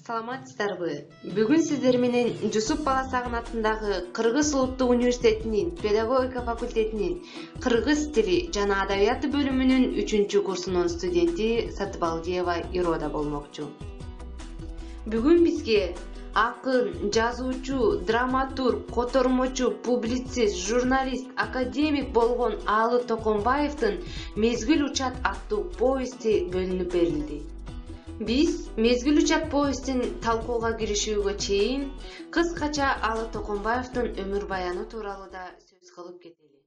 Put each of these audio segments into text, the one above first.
Саламатсыздарбы? Бүгүн сиздер менен Жусуп Баласагын атындагы Кыргыз Улуттук университетинин педагогика факультетинин кыргыз тили жана адабияты бөлүмүнүн 3-курсунун студенти Сатыбалдиева Ирода болмокчу. Бүгүн бизге акын, жазуучу, драматург, котормочу, публицист, журналист, академик болгон Аалы Токонбаевдин «Мезгил учат» аттуу повести бөлүнүп берилди. Биз «Мезгил учат» повестин талкууга киришүүгө чейин кыскача Аалы Токонбаевдин өмүр баяны тууралуу да сөз кылып кетели.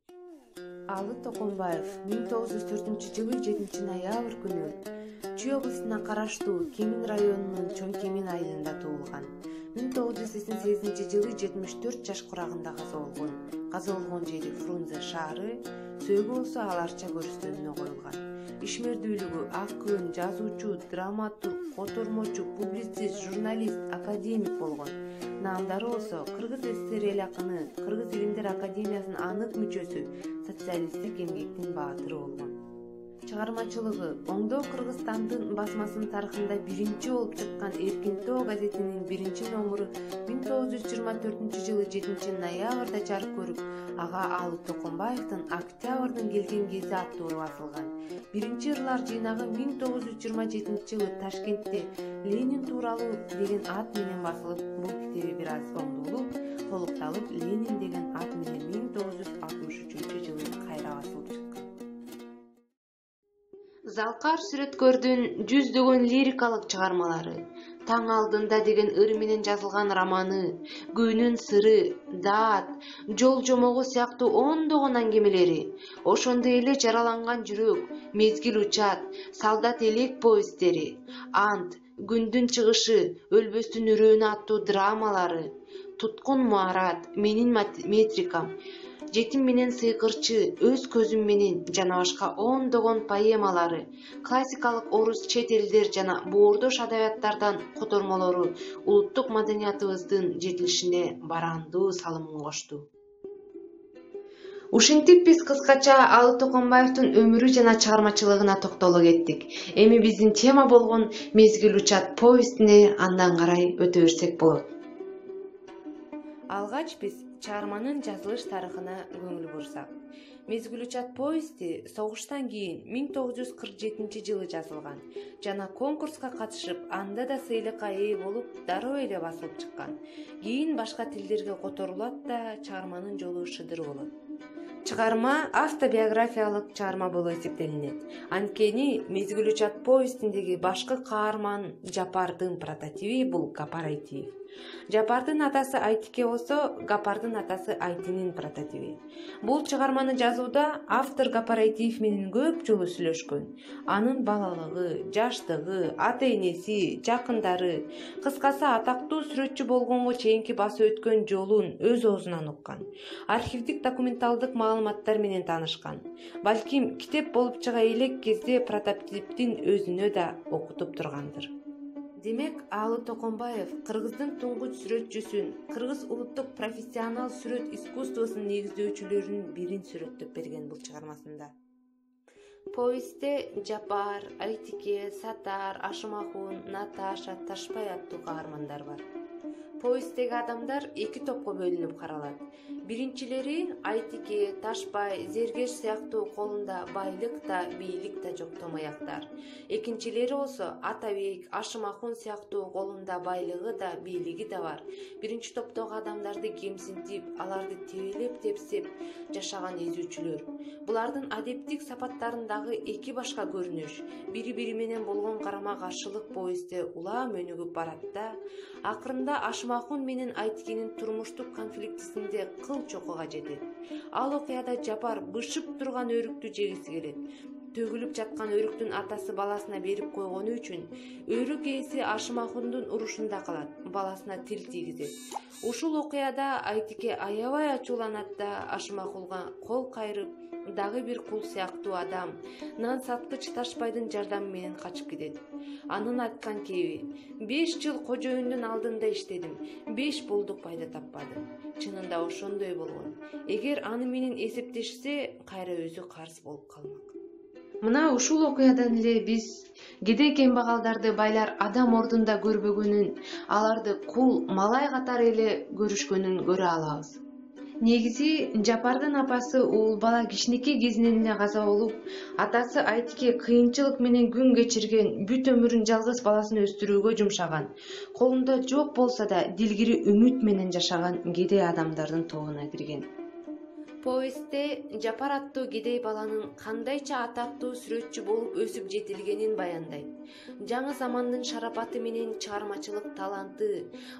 Аалы Токонбаев 1904-жылы 7-ноябрь күнү Чүй облусуна караштуу Кемин районунун Чоң Кемин айылында туулган. 1988-жылы 74 жаш курагында каза болгон жери Фрунзе шаары, сөөгү болсо аларча көрүстөнүнө коюлган. Ишмердүүлүгү акын, жазуучу, драматург, котормочу, публицист, журналист, академик болгон. Наамдары болсо Кыргыз СССР эл акыны, Кыргыз Илимдер академиясынын анық мүчөсү, социалисттик эмгектин баатыры болгон. Чыгармачылыгы оңдоо Кыргызстандын басмасынын тарыхында биринчи болуп чыккан Эркинтөө газетинин 1-номуру 1924-жылы 7-ноябрда жарык көрүп, ага Аалы Токонбаевдин «Октябрдын келген кези» аттуу басылган. Биринчи ырлар жыйнагы 1927-жылы Ташкентте Ленин тууралуу деген ат менен басылып, бул китеби бир аз оңдолуп, толукталып, Ленин деген ат менен 1963-жылы кайра басылып чыккан. Залкар сүрөткөрдүн жүздөгөн лирикалык чыгармалары, Таң алдында деген ыр менен жазылган романы, Күнүн сыры, Даат, Жол жомогу сыяктуу ондогон аңгемелери, ошондой эле Жараланган жүрөк, Мезгил учат, Солдат элек повесттери, Ант, Күндүн чыгышы, Өлбөстүн үрөөнү аттуу драмалары, Туткун Муарат, Менин метрикам, Жетим менен сыйкырчы, Өз көзүм менен жана башка ондогон поэмалары, классикалык орус, чет элдер жана боордош адабияттардан котормолору улуттук маданиятыбыздын жетилишине барандуу салымын кошту. Ушинтип биз кыскача Аалы Токонбаевдин өмүрү жана чыгармачылыгына токтоло кеттик. Эми биздин тема болгон «Мезгил учат» повестине андан карай өтө берсек болот. Алгач биз чыгарманын жазылыш тарыхына көңүл бурсак. «Мезгил учат» повести согуштан кийин 1947-жылы жазылган жана конкурска катышып, анда да сыйлыкка ээ болуп, дароо эле басылып чыккан. Кийин башка тилдерге которулат да чыгарманын жолу шыдыр болот. Чыгарма автобиографиялык чыгарма болуп эсептелинет. Анткени «Мезгил учат» повестиндеги башкы каарман Жапардын прототиби бул Гапар Айтиев. Жапардын атасы Айтике болсо, Гапардын атасы Айтинин прототиби. Бул чыгарманы жазууда автор Гапар Айтиев менен көп жолу сүйлөшкөн. Анын балалыгы, жаштыгы, ата-энеси, жакындары, кыскасы атактуу сүрөтчү болгонго чейинки басып өткөн жолун өз оозунан уккан. Архивдик документалдык маалыматтар менен таанышкан. Балким китеп болуп чыга элек кезде прототиптин өзүнө да окутуп тургандыр. Демек, Аалы Токонбаев Кыргыздын туңгуч сүрөтчүсүн, Кыргыз улуттук профессионал сүрөт искусствосунун негиздөөчүлөрүнүн бирин сүрөттөп берген бул чыгармасында. Повестте Жапар, Айтике, Сатар, Ашымахун, Наташа, Ташпай аттуу каармандар бар. Повесттеги адамдар эки топко бөлүнүп каралат. Биринчилери Айтике, Ташпай, Зергеш сыяктуу колунда байлык да, бийлик да жок томаяктар. Экинчилери болсо Атабек, Ашымахун сыяктуу колунда байлыгы да, бийлиги да бар. Биринчи топтогу адамдарды кемсинтип, аларды тебелеп-тепсеп жашаган эзүүчүлөр. Булардын адептик сапаттарындагы эки башка көрүнүш, бири-бири менен болгон карама-каршылык повестте улам өнүгүп барат да, акырында Ашымахун менен Айтикенин турмуштук конфликтисинде кыл чокуга жетет. Ал окуяда Жапар бышып турган өрүктү жегиси келет. Төгүлүп жаткан өрүктүн атасы баласына берип койгону үчүн өрүк ээси Ашымахундун урушунда калат, баласына тил тийгизет. Ушул окуяда Айтике аябай ачууланат да Ашымахунга кол кайрып, дагы бир кул сыяктуу адам, нан саткыч Ташпайдын жардамы менен качып кетет. Анын айткан кеби: 5 жыл кожоюндун алдында иштедим, 5 болдук пайда таппадым. Чынында ошондой болгон. Эгер аны менен эсептешсе, кайра өзү карыз болуп калмак. Мына ушул окуядан эле биз кедей кембагалдарды байлар адам ордунда көрбөгөнүн, аларды кул, малай катары эле көрүшкөнүн көрө алабыз. Негизи Жапардын апасы уул бала кичинекей кезинен эле каза болуп, атасы Айтике кыйынчылык менен күн кечирген, бүт өмүрүн жалгыз баласын өстүрүүгө жумшаган, колунда жок болсо да дилгири үмүт менен жашаган кедей адамдардын тобуна кирген. Повестте Жапар аттуу кедей баланын кандайча атактуу сүрөтчү болуп өсүп жетилгенин баяндайт. Жаңы замандын шарапаты менен чыгармачылык таланты,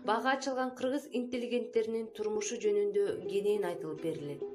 бага ачылган кыргыз интеллигенттеринин турмушу жөнүндө кенен айтылып берилет.